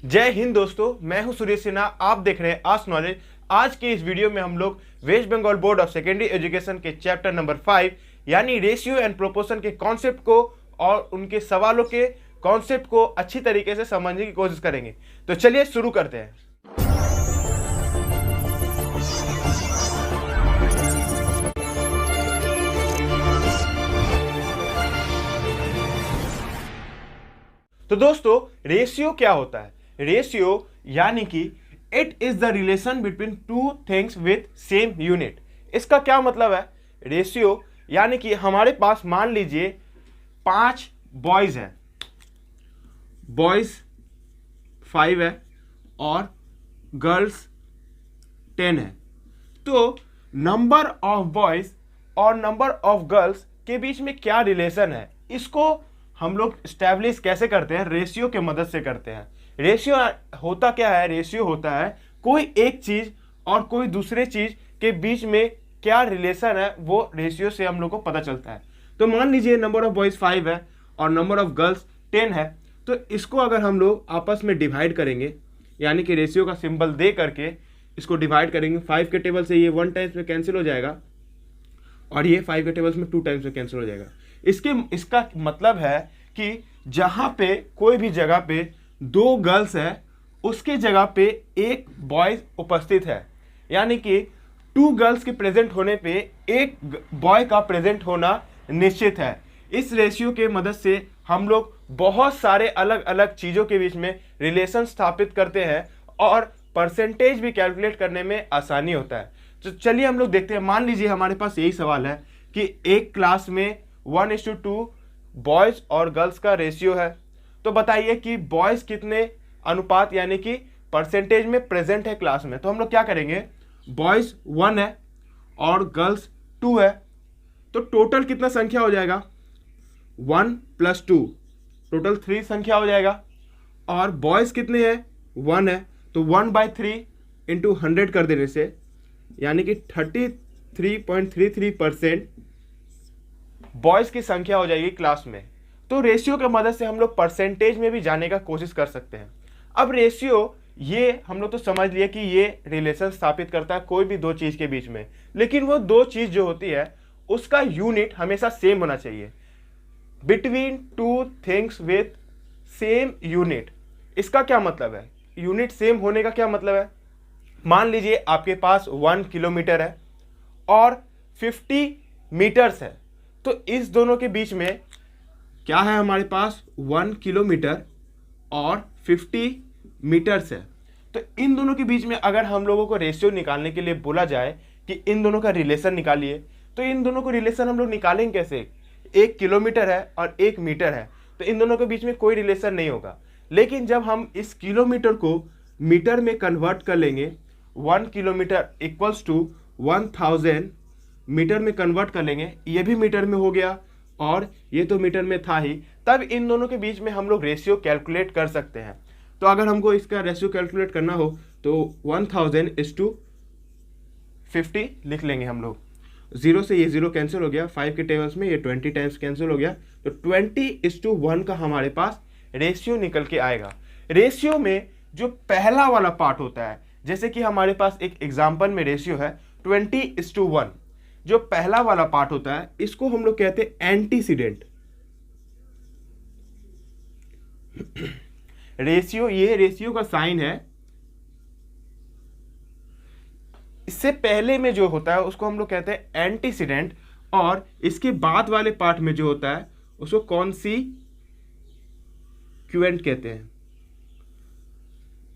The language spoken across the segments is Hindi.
जय हिंद दोस्तों, मैं हूं सुरेश सिन्हा। आप देख रहे हैं आस्क नॉलेज। आज के इस वीडियो में हम लोग West Bengal board of secondary education के चैप्टर नंबर 5 यानी रेशियो एंड प्रोपोर्शन के कॉन्सेप्ट को और उनके सवालों के कॉन्सेप्ट को अच्छी तरीके से समझने की कोशिश करेंगे। तो चलिए शुरू करते हैं। तो दोस्तों, रेशियो क्या होता है? रेशियो यानी कि it is the relation between two things with same unit. इसका क्या मतलब है? रेशियो यानी कि हमारे पास मान लीजिए 5 बॉयज है, बॉयज 5 है और गर्ल्स 10 है। तो नंबर ऑफ बॉयज और नंबर ऑफ गर्ल्स के बीच में क्या रिलेशन है, इसको हम लोग स्टैब्लिश कैसे करते हैं? रेशियो के मदद से करते हैं। रेशियो होता क्या है? रेशियो होता है कोई एक चीज और कोई दूसरे चीज के बीच में क्या रिलेशन है, वो रेशियो से हम लोग को पता चलता है। तो मान लीजिए नंबर ऑफ बॉयज 5 है और नंबर ऑफ गर्ल्स 10 है, तो इसको अगर हम लोग आपस में डिवाइड करेंगे, यानी कि रेशियो का सिंबल दे करके इसको डिवाइड करेंगे, 5 के टेबल से ये 1 टाइम्स में कैंसिल हो जाएगा और ये 5 के टेबल्स में 2 टाइम्स में कैंसिल हो जाएगा। इसका मतलब है कि जहां पे कोई भी जगह पे 2 गर्ल्स है, उसके जगह पे 1 बॉय उपस्थित है, यानी कि 2 गर्ल्स के प्रेजेंट होने पे 1 बॉय का प्रेजेंट होना निश्चित है। इस रेशियो के मदद से हम लोग बहुत सारे अलग अलग चीज़ों के बीच में रिलेशन स्थापित करते हैं और परसेंटेज भी कैलकुलेट करने में आसानी होता है। तो चलिए हम लोग देखते हैं। मान लीजिए हमारे पास यही सवाल है कि एक क्लास में 1:2 बॉयज और गर्ल्स का रेशियो है, तो बताइए कि बॉयज कितने अनुपात यानी कि परसेंटेज में प्रेजेंट है क्लास में। तो हम लोग क्या करेंगे, बॉयज 1 है और गर्ल्स 2 है, तो टोटल कितना संख्या हो जाएगा? 1 + 2 टोटल 3 संख्या हो जाएगा। और बॉयज कितने हैं? 1 है, तो 1/3 × 100 कर देने से यानी कि 33.33% बॉयज की संख्या हो जाएगी क्लास में। तो रेशियो की मदद से हम लोग परसेंटेज में भी जाने का कोशिश कर सकते हैं। अब रेशियो ये हम लोग तो समझ लिए कि ये रिलेशन स्थापित करता है कोई भी 2 चीज के बीच में, लेकिन वो 2 चीज जो होती है उसका यूनिट हमेशा सेम होना चाहिए। Between 2 things with same unit, इसका क्या मतलब है? यूनिट सेम होने का क्या मतलब है? मान लीजिए आपके पास 1 किलोमीटर है और 50 मीटर्स है, तो इस दोनों के बीच में क्या है? हमारे पास 1 किलोमीटर और 50 मीटर्स है। तो इन दोनों के बीच में अगर हम लोगों को रेशियो निकालने के लिए बोला जाए कि इन दोनों का रिलेशन निकालिए, तो इन दोनों को रिलेशन हम लोग निकालेंगे कैसे? 1 किलोमीटर है और 1 मीटर है, तो इन दोनों के बीच में कोई रिलेशन नहीं होगा। लेकिन जब हम इस किलोमीटर को मीटर में कन्वर्ट कर लेंगे, 1 किलोमीटर = 1000 मीटर में कन्वर्ट कर लेंगे, ये भी मीटर में हो गया और ये तो मीटर में था ही, तब इन दोनों के बीच में हम लोग रेशियो कैलकुलेट कर सकते हैं। तो अगर हमको इसका रेशियो कैलकुलेट करना हो तो 1000:50 लिख लेंगे हम लोग। 0 से ये 0 कैंसिल हो गया, 5 के टेबल्स में ये 20 टाइम्स कैंसिल हो गया, तो 20:1 का हमारे पास रेशियो निकल के आएगा। रेशियो में जो पहला वाला पार्ट होता है, जैसे कि हमारे पास एक एग्जाम्पल में रेशियो है 20:1, जो पहला वाला पार्ट होता है इसको हम लोग कहते हैं एंटीसीडेंट रेशियो। ये रेशियो का साइन है, इससे पहले में जो होता है उसको हम लोग कहते हैं एंटीसीडेंट, और इसके बाद वाले पार्ट में जो होता है उसको कॉन्सिक्वेंट कहते हैं।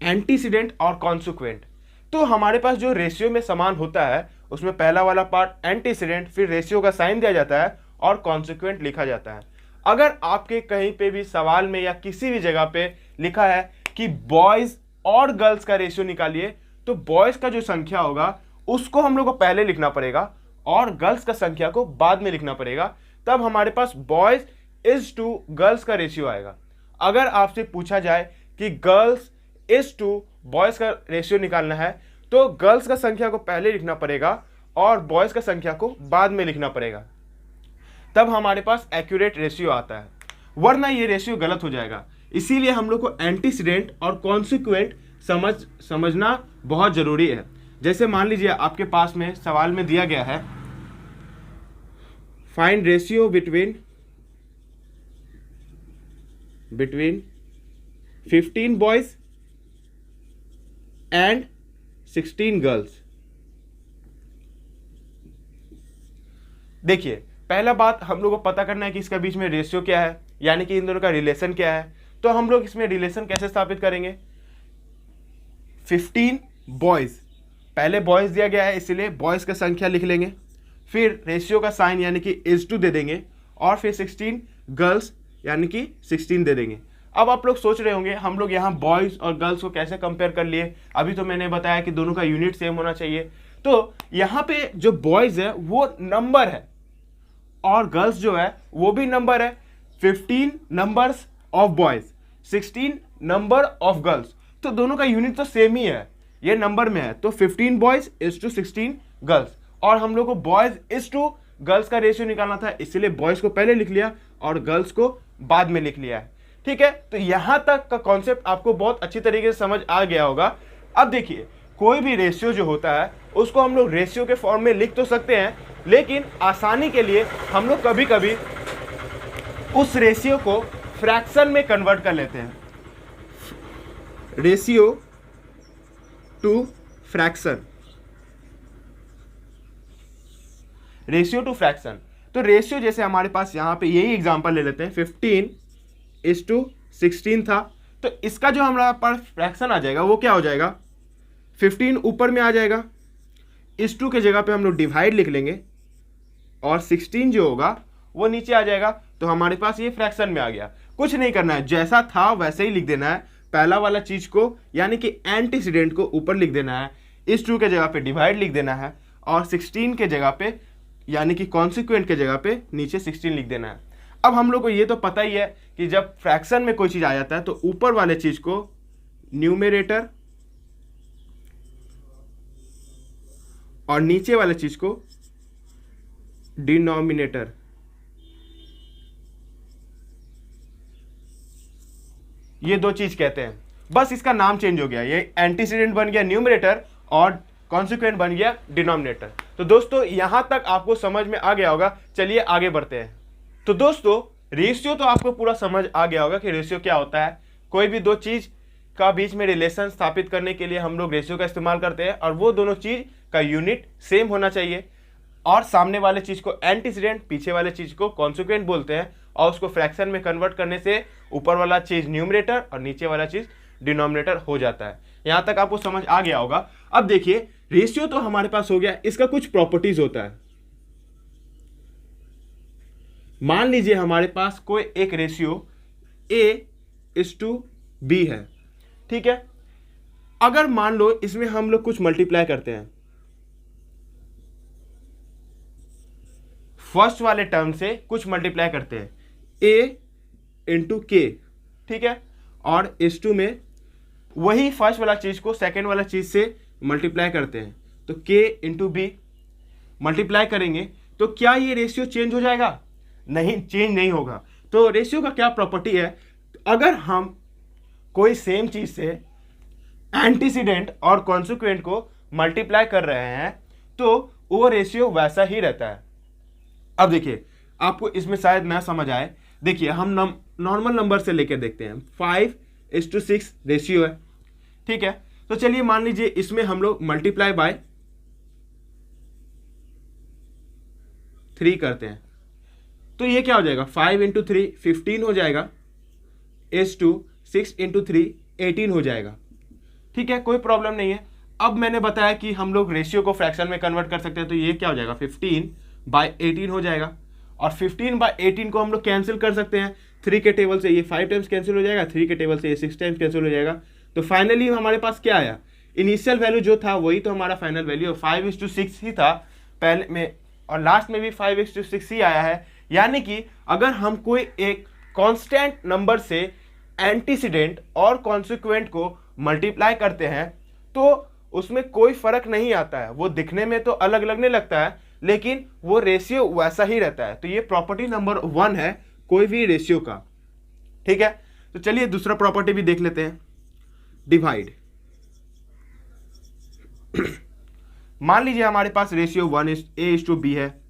एंटीसीडेंट और कॉन्सिक्वेंट, तो हमारे पास जो रेशियो में समान होता है उसमें पहला वाला पार्ट एंटीसीडेंट, फिर रेशियो का साइन दिया जाता है और कॉन्सिक्वेंट लिखा जाता है। अगर आपके कहीं पे भी सवाल में या किसी भी जगह पे लिखा है कि बॉयज और गर्ल्स का रेशियो निकालिए, तो बॉयज का जो संख्या होगा उसको हम लोग को पहले लिखना पड़ेगा और गर्ल्स का संख्या को बाद में लिखना पड़ेगा, तब हमारे पास बॉयज = गर्ल्स का रेशियो आएगा। अगर आपसे पूछा जाए कि गर्ल्स = बॉयज का रेशियो निकालना है, तो गर्ल्स का संख्या को पहले लिखना पड़ेगा और बॉयज का संख्या को बाद में लिखना पड़ेगा, तब हमारे पास एक्यूरेट रेशियो आता है। वरना ये रेशियो गलत हो जाएगा। इसीलिए हम लोग को एंटीसीडेंट और कॉन्सिक्वेंट समझना बहुत जरूरी है। जैसे मान लीजिए आपके पास में सवाल में दिया गया है, find ratio between 15 boys and 16 girls. देखिए, पहला बात हम लोग को पता करना है कि इसका बीच में रेशियो क्या है, यानी कि इन दोनों का रिलेशन क्या है। तो हम लोग इसमें रिलेशन कैसे स्थापित करेंगे? 15 बॉयज, पहले बॉयज दिया गया है इसलिए बॉयज का संख्या लिख लेंगे, फिर रेशियो का साइन यानी कि is2 दे देंगे, और फिर 16 गर्ल्स यानी कि 16 दे देंगे। अब आप लोग सोच रहे होंगे हम लोग यहाँ बॉयज और गर्ल्स को कैसे कंपेयर कर लिए, अभी तो मैंने बताया कि दोनों का यूनिट सेम होना चाहिए। तो यहाँ पे जो बॉयज है वो नंबर है और गर्ल्स जो है वो भी नंबर है। 15 numbers of boys, 16 number of girls, तो दोनों का यूनिट तो सेम ही है, ये नंबर में है। तो 15 बॉयज इज टू 16 गर्ल्स, और हम लोग को बॉयज इज टू गर्ल्स का रेशियो निकालना था, इसलिए बॉयज को पहले लिख लिया और गर्ल्स को बाद में लिख लिया है। ठीक है, तो यहां तक का कॉन्सेप्ट आपको बहुत अच्छी तरीके से समझ आ गया होगा। अब देखिए, कोई भी रेशियो जो होता है उसको हम लोग रेशियो के फॉर्म में लिख तो सकते हैं, लेकिन आसानी के लिए हम लोग कभी कभी उस रेशियो को फ्रैक्शन में कन्वर्ट कर लेते हैं। Ratio two fraction, ratio two fraction. तो रेशियो जैसे हमारे पास यहां पे यही एग्जांपल ले लेते हैं, 15:16 था, तो इसका जो हमारे पास फ्रैक्शन आ जाएगा वो क्या हो जाएगा? 15 ऊपर में आ जाएगा, is2 के जगह पे हम लोग डिवाइड लिख लेंगे, और 16 जो होगा वो नीचे आ जाएगा। तो हमारे पास ये फ्रैक्शन में आ गया। कुछ नहीं करना है, जैसा था वैसे ही लिख देना है। पहला वाला चीज को यानी कि एंटीसीडेंट को ऊपर लिख देना है, is2 के जगह पे डिवाइड लिख देना है, और 16 के जगह पे यानी कि कॉन्सिक्वेंट के जगह पे नीचे 16 लिख देना है। अब हम लोग को ये तो पता ही है कि जब फ्रैक्शन में कोई चीज आ जाता है तो ऊपर वाले चीज को न्यूमरेटर और नीचे वाले चीज को डिनोमिनेटर, ये दो चीज कहते हैं। बस इसका नाम चेंज हो गया, ये एंटीसीडेंट बन गया न्यूमरेटर और कॉन्सिक्वेंट बन गया डिनोमिनेटर। तो दोस्तों यहां तक आपको समझ में आ गया होगा। चलिए आगे बढ़ते हैं। तो दोस्तों रेशियो तो आपको पूरा समझ आ गया होगा कि रेशियो क्या होता है। कोई भी दो चीज का बीच में रिलेशन स्थापित करने के लिए हम लोग रेशियो का इस्तेमाल करते हैं, और वो दोनों चीज का यूनिट सेम होना चाहिए, और सामने वाले चीज को एंटीसीडेंट, पीछे वाले चीज को कॉन्सिक्वेंट बोलते हैं, और उसको फ्रैक्शन में कन्वर्ट करने से ऊपर वाला चीज न्यूमरेटर और नीचे वाला चीज डिनोमिनेटर हो जाता है। यहां तक आपको समझ आ गया होगा। अब देखिए, रेशियो तो हमारे पास हो गया, इसका कुछ प्रॉपर्टीज होता है। मान लीजिए हमारे पास कोई एक रेशियो A:B है, ठीक है। अगर मान लो इसमें हम लोग कुछ मल्टीप्लाई करते हैं, फर्स्ट वाले टर्म से कुछ मल्टीप्लाई करते हैं, A×K, ठीक है, और S2 में वही फर्स्ट वाला चीज को सेकेंड वाला चीज से मल्टीप्लाई करते हैं, तो K×B मल्टीप्लाई करेंगे, तो क्या ये रेशियो चेंज हो जाएगा? नहीं, चेंज नहीं होगा। तो रेशियो का क्या प्रॉपर्टी है? अगर हम कोई सेम चीज से एंटीसीडेंट और कॉन्सिक्वेंट को मल्टीप्लाई कर रहे हैं तो वो रेशियो वैसा ही रहता है। अब देखिए, आपको इसमें शायद ना समझ आए। देखिए, हम नॉर्मल नंबर से लेकर देखते हैं। 5:6 रेशियो है, ठीक है। तो चलिए मान लीजिए इसमें हम लोग मल्टीप्लाई बाय 3 करते हैं, तो ये क्या हो जाएगा? 5×3 15 हो जाएगा, S2 6×3 18 हो जाएगा, ठीक है, कोई प्रॉब्लम नहीं है। अब मैंने बताया कि हम लोग रेशियो को फ्रैक्शन में कन्वर्ट कर सकते हैं, तो ये क्या हो जाएगा? 15/18 हो जाएगा, और 15/18 को हम लोग कैंसिल कर सकते हैं। 3 के टेबल से ये 5 टाइम्स कैंसिल हो जाएगा, 3 के टेबल से ये 6 टाइम्स कैंसिल हो जाएगा। तो फाइनली हमारे पास क्या आया? इनिशियल वैल्यू जो था वही तो हमारा फाइनल वैल्यू 5:6 ही था पहले में, और लास्ट में भी 5:6 ही आया है। यानी कि अगर हम कोई एक कांस्टेंट नंबर से एंटीसीडेंट और कॉन्सिक्वेंट को मल्टीप्लाई करते हैं तो उसमें कोई फर्क नहीं आता है। वो दिखने में तो अलग लगने लगता है, लेकिन वो रेशियो वैसा ही रहता है। तो ये प्रॉपर्टी नंबर 1 है कोई भी रेशियो का, ठीक है। तो चलिए दूसरा प्रॉपर्टी भी देख लेते हैं, डिवाइड। मान लीजिए हमारे पास रेशियो 1:A/B है।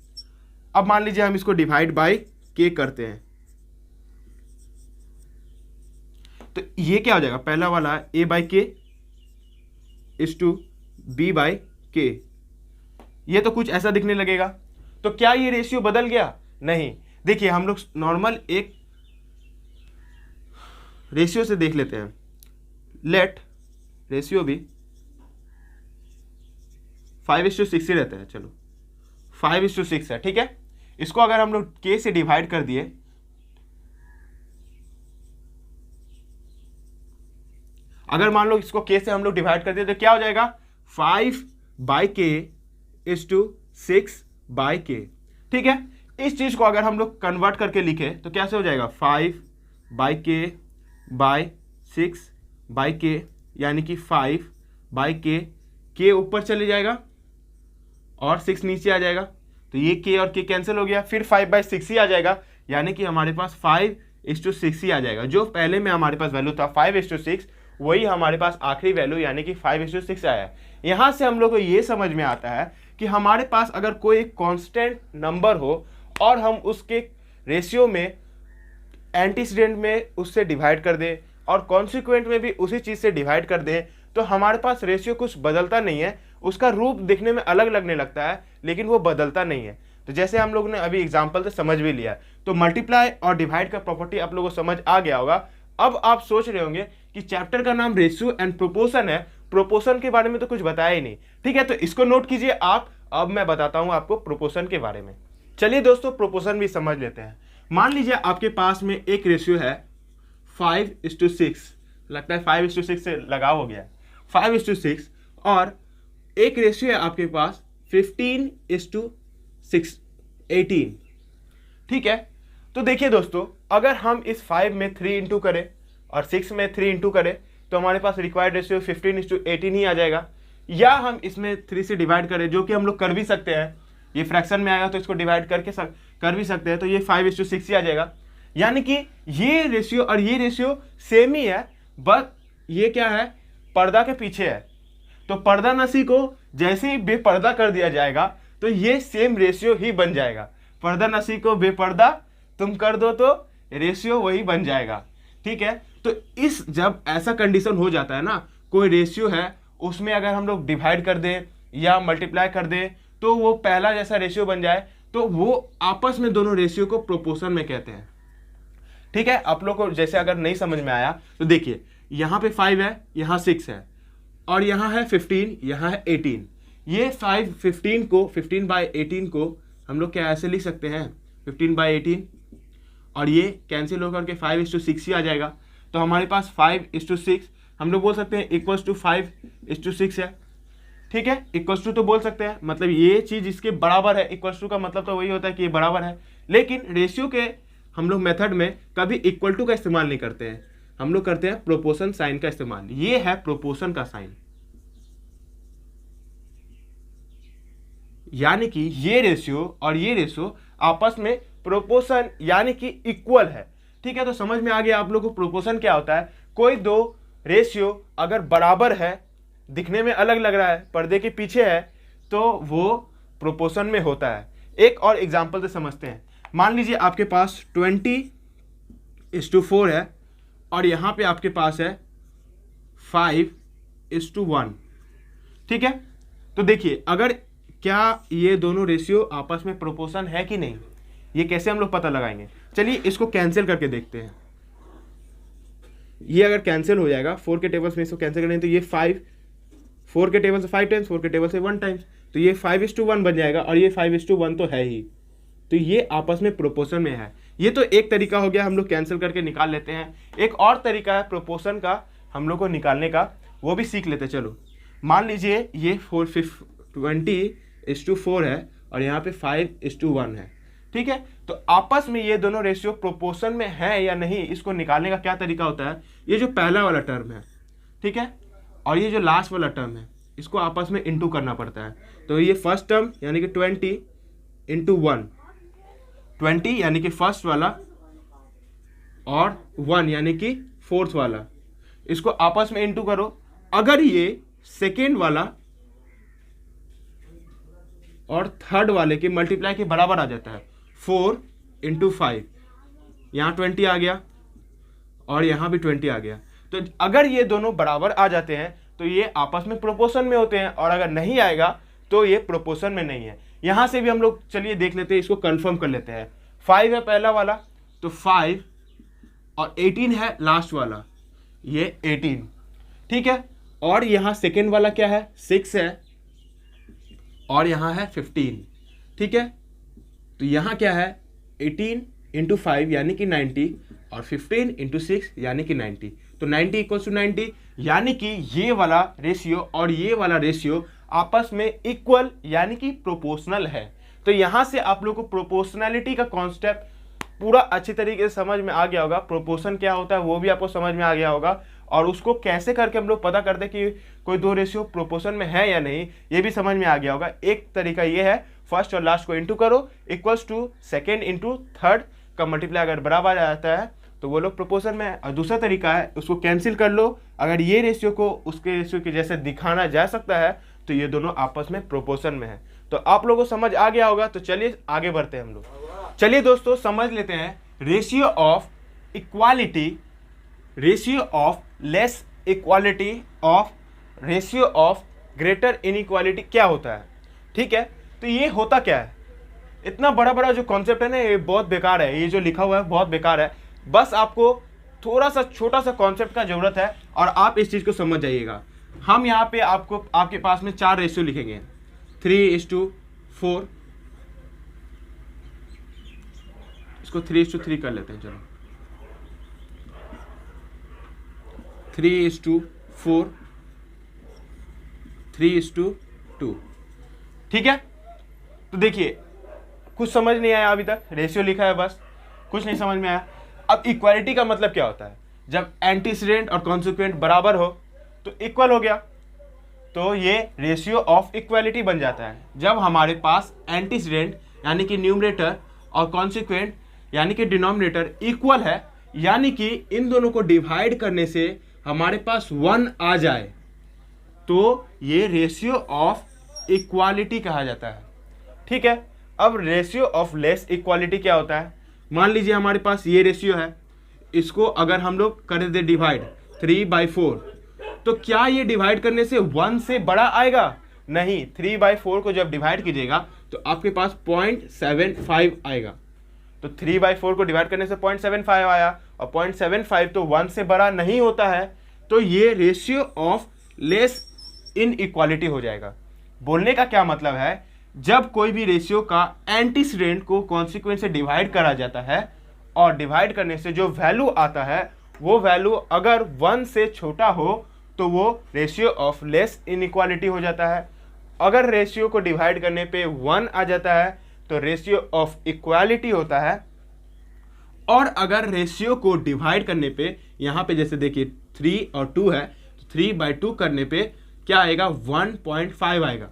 अब मान लीजिए हम इसको डिवाइड बाय K करते हैं, तो ये क्या हो जाएगा, पहला वाला A/K/B/K, ये तो कुछ ऐसा दिखने लगेगा। तो क्या ये रेशियो बदल गया? नहीं। देखिए हम लोग नॉर्मल एक रेशियो से देख लेते हैं। लेट रेशियो भी 5:6 ही रहता है, चलो 5:6 है, ठीक है। इसको अगर हम लोग K से डिवाइड कर दिए, अगर मान लो इसको K से हम लोग डिवाइड कर दिए तो क्या हो जाएगा, 5/K/6/K, ठीक है। इस चीज को अगर हम लोग कन्वर्ट करके लिखे तो कैसे हो जाएगा, 5/K/6/K, यानी कि 5/K, K ऊपर चले जाएगा और 6 नीचे आ जाएगा, तो ये K और K कैंसिल हो गया, फिर 5/6 ही आ जाएगा, यानी कि हमारे पास 5:6 ही आ जाएगा। जो पहले में हमारे पास वैल्यू था 5:6, वही हमारे पास आखिरी वैल्यू यानी कि 5:6 आया है। यहाँ से हम लोग को ये समझ में आता है कि हमारे पास अगर कोई कांस्टेंट नंबर हो और हम उसके रेशियो में एंटीसीडेंट में उससे डिवाइड कर दें और कॉन्सिक्वेंट में भी उसी चीज़ से डिवाइड कर दें, तो हमारे पास रेशियो कुछ बदलता नहीं है, उसका रूप दिखने में अलग लगने लगता है लेकिन वो बदलता नहीं है। तो जैसे हम लोग ने अभी एग्जांपल से समझ भी लिया, तो मल्टीप्लाई और डिवाइड का प्रॉपर्टी आप लोगों को समझ आ गया होगा। अब आप सोच रहे होंगे कि चैप्टर का नाम रेशियो एंड प्रोपोर्शन है, प्रोपोर्शन के बारे में तो कुछ बताया ही नहीं, ठीक है। तो इसको नोट कीजिए आप, अब मैं बताता हूं आपको प्रोपोर्शन के बारे में। चलिए दोस्तों प्रोपोर्शन भी समझ लेते हैं। मान लीजिए आपके पास में एक रेशियो है 5:6, लगता है 5:6 से लगाव हो गया, 5:6, और एक रेशियो है आपके पास 15:18, ठीक है। तो देखिए दोस्तों, अगर हम इस 5 में 3 इंटू करें और 6 में 3 इंटू करें तो हमारे पास रिक्वायर्ड रेशियो 15:18 ही आ जाएगा, या हम इसमें 3 से डिवाइड करें, जो कि हम लोग कर भी सकते हैं, ये फ्रैक्शन में आएगा तो इसको डिवाइड करके कर भी सकते हैं, तो ये 5:6 ही आ जाएगा। यानी कि ये रेशियो और ये रेशियो सेम ही है, बस ये क्या है, पर्दा के पीछे है। तो पर्दा नशी को जैसे ही बेपर्दा कर दिया जाएगा तो ये सेम रेशियो ही बन जाएगा। पर्दा नशी को बेपर्दा तुम कर दो तो रेशियो वही बन जाएगा, ठीक है। तो इस जब ऐसा कंडीशन हो जाता है ना, कोई रेशियो है उसमें अगर हम लोग डिवाइड कर दें या मल्टीप्लाई कर दें तो वो पहला जैसा रेशियो बन जाए, तो वो आपस में दोनों रेशियो को प्रोपोर्शन में कहते हैं, ठीक है। आप लोग को जैसे अगर नहीं समझ में आया तो देखिए, यहाँ पे 5 है, यहाँ 6 है, और यहाँ है 15, यहाँ है 18। ये 15/18 को हम लोग क्या ऐसे लिख सकते हैं, 15/18, और ये कैंसिल होकर के 5:6 ही आ जाएगा। तो हमारे पास 5:6 हम लोग बोल सकते हैं इक्वल्स टू 5:6 है, ठीक है। इक्वल्स टू तो बोल सकते हैं, मतलब ये चीज़ इसके बराबर है, इक्वल्स टू का मतलब तो वही होता है कि ये बराबर है। लेकिन रेशियो के हम लोग मेथड में कभी इक्वल टू का इस्तेमाल नहीं करते हैं, हम लोग करते हैं प्रोपोर्शन साइन का इस्तेमाल। ये है प्रोपोर्शन का साइन, यानी कि ये रेशियो और ये रेशियो आपस में प्रोपोर्शन यानी कि इक्वल है, ठीक है। तो समझ में आ गया आप लोग को प्रोपोर्शन क्या होता है। कोई दो रेशियो अगर बराबर है, दिखने में अलग लग रहा है, पर्दे के पीछे है, तो वो प्रोपोर्शन में होता है। एक और एग्जांपल से समझते हैं। मान लीजिए आपके पास 20:4 है और यहाँ पे आपके पास है 5:1, ठीक है। तो देखिए, अगर क्या ये दोनों रेशियो आपस में प्रोपोर्शन है कि नहीं, ये कैसे हम लोग पता लगाएंगे। चलिए इसको कैंसिल करके देखते हैं। ये अगर कैंसिल हो जाएगा 4 के टेबल में, इसको कैंसिल करेंगे तो ये 4 के टेबल से 5 टाइम्स, 4 के टेबल से 1 टाइम्स, तो ये 5:1 बन जाएगा, और ये 5:1 तो है ही, तो ये आपस में प्रोपोर्शन में है। ये तो एक तरीका हो गया, हम लोग कैंसिल करके निकाल लेते हैं। एक और तरीका है प्रोपोर्शन का हम लोग को निकालने का, वो भी सीख लेते हैं। चलो मान लीजिए ये 20:4 है और यहाँ पे 5:1 है, ठीक है। तो आपस में ये दोनों रेशियो प्रोपोर्शन में है या नहीं, इसको निकालने का क्या तरीका होता है। ये जो पहला वाला टर्म है, ठीक है, और ये जो लास्ट वाला टर्म है, इसको आपस में इंटू करना पड़ता है। तो ये फर्स्ट टर्म यानी कि 20 × 1, 20 यानी कि फर्स्ट वाला, और 1 यानी कि फोर्थ वाला, इसको आपस में इंटू करो। अगर ये सेकेंड वाला और थर्ड वाले के मल्टीप्लाई के बराबर आ जाता है, 4 इंटू 5, यहाँ 20 आ गया और यहाँ भी 20 आ गया। तो अगर ये दोनों बराबर आ जाते हैं तो ये आपस में प्रोपोर्शन में होते हैं, और अगर नहीं आएगा तो ये प्रोपोर्शन में नहीं है। यहाँ से भी हम लोग चलिए देख लेते हैं, इसको कंफर्म कर लेते हैं। 5 है पहला वाला, तो 5 और 18 है लास्ट वाला, ये 18, ठीक है। और यहाँ सेकेंड वाला क्या है, 6 है, और यहाँ है 15, ठीक है। तो यहाँ क्या है, 18 इंटू 5 यानी कि 90, और 15 इंटू 6 यानी कि 90। तो 90 इक्वल्स टू 90, यानी कि ये वाला रेशियो और ये वाला रेशियो आपस में इक्वल यानी कि प्रोपोर्शनल है। तो यहाँ से आप लोग को प्रोपोर्शनैलिटी का कॉन्सेप्ट पूरा अच्छी तरीके से समझ में आ गया होगा। प्रोपोर्शन क्या होता है वो भी आपको समझ में आ गया होगा, और उसको कैसे करके हम लोग पता करते हैं कि कोई दो रेशियो प्रोपोर्शन में है या नहीं, ये भी समझ में आ गया होगा। एक तरीका ये है, फर्स्ट और लास्ट को इंटू करो, equals to second into third का मल्टीप्लाई अगर बराबर आ जाता है तो वो लोग प्रोपोर्शन में है। और दूसरा तरीका है, उसको कैंसिल कर लो, अगर ये रेशियो को उसके रेशियो के जैसे दिखाना जा सकता है तो ये दोनों आपस में प्रोपोर्शन में है। तो आप लोगों को समझ आ गया होगा। तो चलिए आगे बढ़ते हैं हम लोग। चलिए दोस्तों समझ लेते हैं ratio of equality, ratio of less equality of ratio of greater inequality क्या होता है, ठीक है। तो ये होता क्या है, इतना बड़ा बड़ा जो कॉन्सेप्ट है ना, ये बहुत बेकार है, ये जो लिखा हुआ है बहुत बेकार है। बस आपको थोड़ा सा छोटा सा कॉन्सेप्ट का जरूरत है और आप इस चीज को समझ जाइएगा। हम यहाँ पे आपके पास में 4 रेशियो लिखेंगे, 3:4, इसको 3:3 कर लेते हैं, चलो 3:4, 3:2, ठीक है। तो देखिए कुछ समझ नहीं आया अभी तक, रेशियो लिखा है बस, कुछ नहीं समझ में आया। अब इक्वालिटी का मतलब क्या होता है, जब एंटीसीडेंट और कॉन्सिक्वेंट बराबर हो तो इक्वल हो गया, तो ये रेशियो ऑफ इक्वालिटी बन जाता है। जब हमारे पास एंटीसीडेंट यानी कि न्यूमरेटर और कॉन्सिक्वेंट यानी कि डिनोमिनेटर इक्वल है, यानी कि इन दोनों को डिवाइड करने से हमारे पास 1 आ जाए, तो ये रेशियो ऑफ इक्वालिटी कहा जाता है, ठीक है। अब रेशियो ऑफ लेस इक्वालिटी क्या होता है, मान लीजिए हमारे पास ये रेशियो है, इसको अगर हम लोग कर दे डिवाइड 3/4, तो क्या ये डिवाइड करने से 1 से बड़ा आएगा, नहीं। 3/4 को जब डिवाइड कीजिएगा तो आपके पास 0.75 आएगा। तो 3/4 को डिवाइड करने से 0.75 आया, और 0.75 तो 1 से बड़ा नहीं होता है, तो ये रेशियो ऑफ लेस इनइक्वालिटी हो जाएगा। बोलने का क्या मतलब है, जब कोई भी रेशियो का एंटीसीडेंट को कॉन्सिक्वेंट से डिवाइड करा जाता है और डिवाइड करने से जो वैल्यू आता है वो वैल्यू अगर 1 से छोटा हो तो वो रेशियो ऑफ लेस इनइक्वालिटी हो जाता है। अगर रेशियो को डिवाइड करने पे 1 आ जाता है तो रेशियो ऑफ इक्वालिटी होता है। और अगर रेशियो को डिवाइड करने पे, यहाँ पे जैसे देखिए 3 और 2 है, तो 3/2 करने पे क्या आएगा, 1.5 आएगा।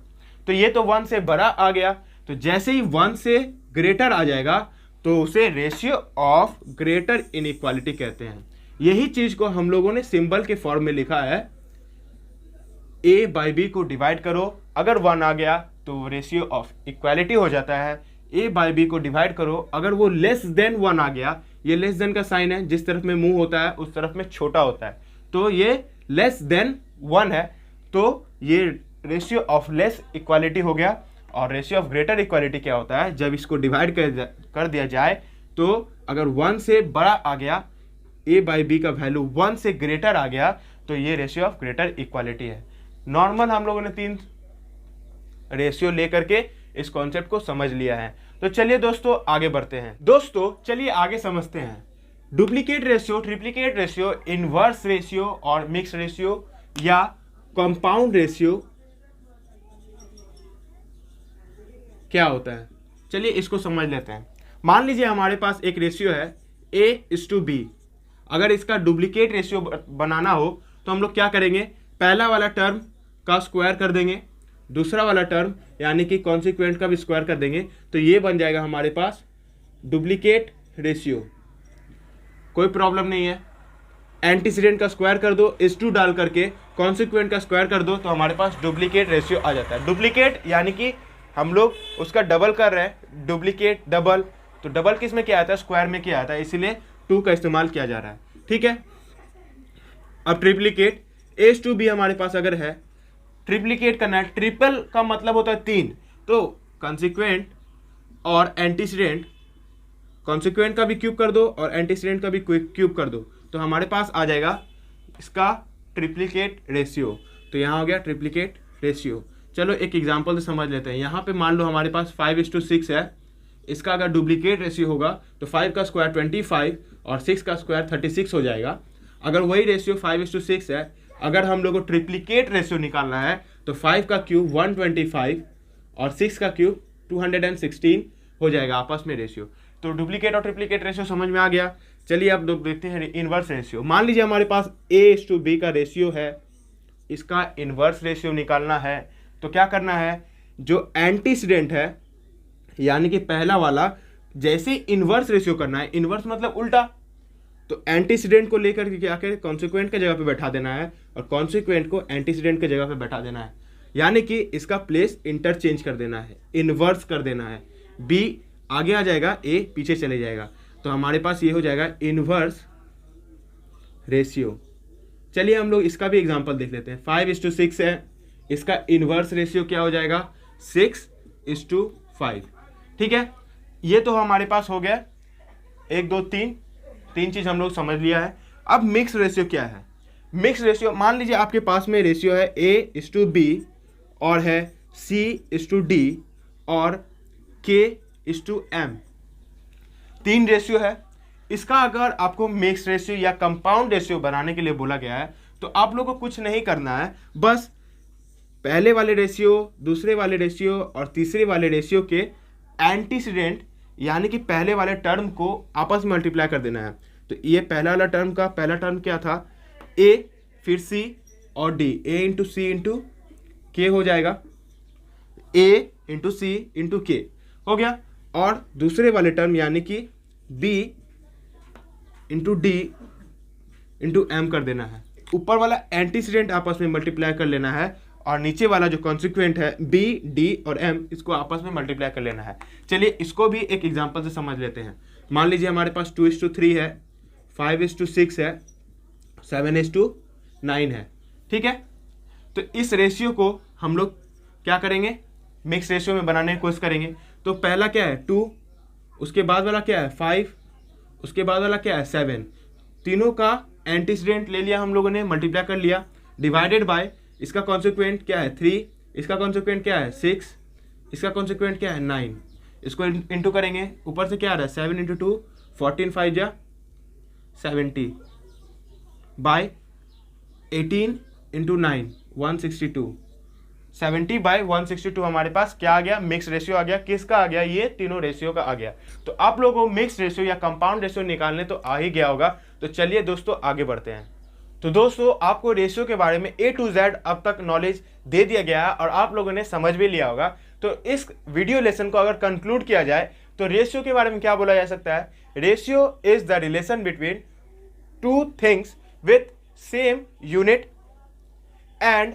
तो ये तो 1 से बड़ा आ गया, तो जैसे ही 1 से ग्रेटर आ जाएगा तो उसे रेशियो ऑफ ग्रेटर इनइक्वालिटी कहते हैं। यही चीज को हम लोगों ने सिंबल के फॉर्म में लिखा है, a/b को डिवाइड करो, अगर 1 आ गया तो रेशियो ऑफ इक्वालिटी हो जाता है। a/b को डिवाइड करो, अगर वो लेस देन 1 आ गया, ये लेस देन का साइन है, जिस तरफ में मुंह होता है उस तरफ में छोटा होता है, तो ये लेस देन 1 है, तो ये रेशियो ऑफ लेस इक्वालिटी हो गया। और रेशियो ऑफ ग्रेटर इक्वालिटी क्या होता है, जब इसको डिवाइड कर दिया जाए तो अगर 1 से बड़ा आ गया, a/b का वैल्यू 1 से ग्रेटर आ गया, तो ये रेशियो ऑफ ग्रेटर इक्वालिटी है। नॉर्मल हम लोगों ने 3 रेशियो लेकर के इस कॉन्सेप्ट को समझ लिया है। तो चलिए दोस्तों आगे बढ़ते हैं। दोस्तों चलिए आगे समझते हैं duplicate ratio, triplicate ratio, inverse ratio और मिक्स रेशियो या कंपाउंड रेशियो क्या होता है। चलिए इसको समझ लेते हैं। मान लीजिए हमारे पास एक रेशियो है a/b। अगर इसका डुप्लीकेट रेशियो बनाना हो तो हम लोग क्या करेंगे, पहला वाला टर्म का स्क्वायर कर देंगे, दूसरा वाला टर्म यानी कि कॉन्सिक्वेंट का भी स्क्वायर कर देंगे, तो ये बन जाएगा हमारे पास डुप्लीकेट रेशियो। कोई प्रॉब्लम नहीं है। एंटीसीडेंट का स्क्वायर कर दो, इस टू डाल करके कॉन्सिक्वेंट का स्क्वायर कर दो, तो हमारे पास डुप्लीकेट रेशियो आ जाता है। डुप्लीकेट यानी कि हम लोग उसका डबल कर रहे हैं, डुप्लीकेट डबल, तो डबल किस में क्या आता है, स्क्वायर में क्या आता है, इसीलिए 2 का इस्तेमाल किया जा रहा है। ठीक है, अब ट्रिप्लीकेट एस टू बी हमारे पास अगर है, ट्रिप्लीकेट करना है, ट्रिपल का मतलब होता है 3, तो कॉन्सिक्वेंट और एंटीसीडेंट, कॉन्सिक्वेंट का भी क्यूब कर दो और एंटीसीडेंट का भी क्यूब कर दो, तो हमारे पास आ जाएगा इसका ट्रिप्लीकेट रेशियो। तो यहाँ हो गया ट्रिप्लीकेट रेशियो। चलो एक एग्जांपल से समझ लेते हैं। यहाँ पे मान लो हमारे पास 5:6 है, इसका अगर डुप्लीकेट रेशियो होगा तो 5 का स्क्वायर 25 और 6 का स्क्वायर 36 हो जाएगा। अगर वही रेशियो 5:6 है, अगर हम लोग को ट्रिप्लीकेट रेशियो निकालना है तो 5 का क्यूब 125 और 6 का क्यूब 216 हो जाएगा आपस में रेशियो। तो डुप्लीकेट और ट्रिप्लीकेट रेशियो समझ में आ गया। चलिए अब देखते हैं इनवर्स रेशियो। मान लीजिए हमारे पास A:B का रेशियो है, इसका इनवर्स रेशियो निकालना है, तो क्या करना है, जो एंटीसीडेंट है यानी कि पहला वाला, जैसे इनवर्स रेशियो करना है, इनवर्स मतलब उल्टा, तो एंटीसीडेंट को लेकर के क्या करें, कॉन्सिक्वेंट के जगह पे बैठा देना है और कॉन्सिक्वेंट को एंटीसीडेंट के जगह पे बैठा देना है, यानी कि इसका प्लेस इंटरचेंज कर देना है, इनवर्स कर देना है। B आगे आ जाएगा, A पीछे चले जाएगा, तो हमारे पास ये हो जाएगा इनवर्स रेशियो। चलिए हम लोग इसका भी एग्जांपल देख लेते हैं। 5:6 है, इसका इनवर्स रेशियो क्या हो जाएगा, 6:5। ठीक है, ये तो हमारे पास हो गया 1 2 3 चीज हम लोग समझ लिया है। अब मिक्स रेशियो क्या है, मिक्स रेशियो मान लीजिए आपके पास में रेशियो है A:B और है C:D और K:M, 3 रेशियो है। इसका अगर आपको मिक्स रेशियो या कंपाउंड रेशियो बनाने के लिए बोला गया है तो आप लोगों को कुछ नहीं करना है, बस पहले वाले रेशियो, दूसरे वाले रेशियो और तीसरे वाले रेशियो के एंटीसीडेंट यानी कि पहले वाले टर्म को आपस में मल्टीप्लाई कर देना है। तो ये पहला वाला टर्म का पहला टर्म क्या था, A, फिर C और D, A into C into K हो जाएगा, A into C into K हो गया। और दूसरे वाले टर्म यानी कि B into D into M कर देना है। ऊपर वाला एंटीसीडेंट आपस में मल्टीप्लाई कर लेना है और नीचे वाला जो कॉन्सिक्वेंट है B, D और M, इसको आपस में मल्टीप्लाई कर लेना है। चलिए इसको भी एक एग्जांपल से समझ लेते हैं। मान लीजिए हमारे पास 2:3 है, 5:6 है, 7:9 है। ठीक है, तो इस रेशियो को हम लोग क्या करेंगे, मिक्स रेशियो में बनाने की कोशिश करेंगे। तो पहला क्या है 2, उसके बाद वाला क्या है 5, उसके बाद वाला क्या है 7, तीनों का एंटीसीडेंट ले लिया हम लोगों ने, मल्टीप्लाई कर लिया, डिवाइडेड बाय इसका कॉन्सिक्वेंट क्या है 3, इसका कॉन्सिक्वेंट क्या है 6, इसका कॉन्सिक्वेंट क्या है 9, इसको इंटू करेंगे, ऊपर से क्या आ रहा है 7 इंटू 2, 14 5 जा 70 बाय 18 इंटू 9 162, 70 बाय 162 हमारे पास क्या आ गया, मिक्स रेशियो आ गया। किसका आ गया, ये तीनों रेशियो का आ गया। तो आप लोगों को मिक्स रेशियो या कंपाउंड रेशियो निकालने तो आ ही गया होगा। तो चलिए दोस्तों आगे बढ़ते हैं। तो दोस्तों आपको रेशियो के बारे में A to Z अब तक नॉलेज दे दिया गया है और आप लोगों ने समझ भी लिया होगा। तो इस वीडियो लेसन को अगर कंक्लूड किया जाए तो रेशियो के बारे में क्या बोला जा सकता है, ratio is the relation between two things with same unit and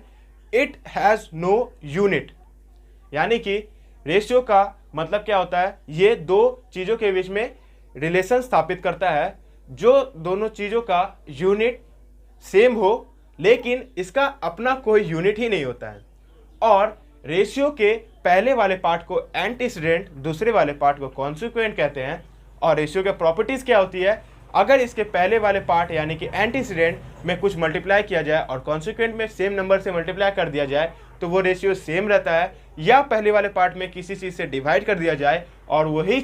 it has no unit. यानी कि रेशियो का मतलब क्या होता है, ये दो चीजों के बीच में रिलेशन स्थापित करता है जो दोनों चीजों का यूनिट सेम हो लेकिन इसका अपना कोई यूनिट ही नहीं होता है। और रेशियो के पहले वाले पार्ट को एंटीसीडेंट, दूसरे वाले पार्ट को कॉन्सिक्वेंट कहते हैं। और रेशियो के प्रॉपर्टीज क्या होती है, अगर इसके पहले वाले पार्ट यानी कि एंटीसीडेंट में कुछ मल्टीप्लाई किया जाए और कॉन्सिक्वेंट में सेम नंबर से मल्टीप्लाई कर दिया जाए तो वो रेशियो सेम रहता है, या पहले वाले पार्ट में किसी चीज़ से डिवाइड कर दिया जाए और वही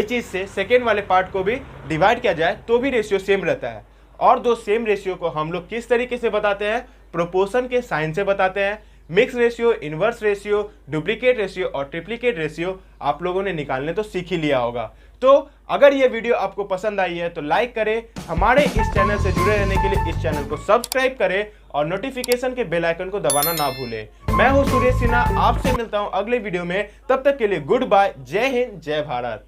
चीज़ से सेकेंड वाले पार्ट को भी डिवाइड किया जाए तो भी रेशियो सेम रहता है। और दो सेम रेशियो को हम लोग किस तरीके से बताते हैं, प्रोपोर्शन के साइन से बताते हैं। Mix ratio, inverse ratio, duplicate ratio और ट्रिप्लीकेट रेशियो आप लोगों ने निकालने तो सीख ही लिया होगा। तो अगर ये वीडियो आपको पसंद आई है तो लाइक करें, हमारे इस चैनल से जुड़े रहने के लिए इस चैनल को सब्सक्राइब करें और नोटिफिकेशन के बेल आइकन को दबाना ना भूलें। मैं हूं सुरेश सिन्हा, आपसे मिलता हूं अगले वीडियो में। तब तक के लिए गुड बाय, जय हिंद, जय भारत।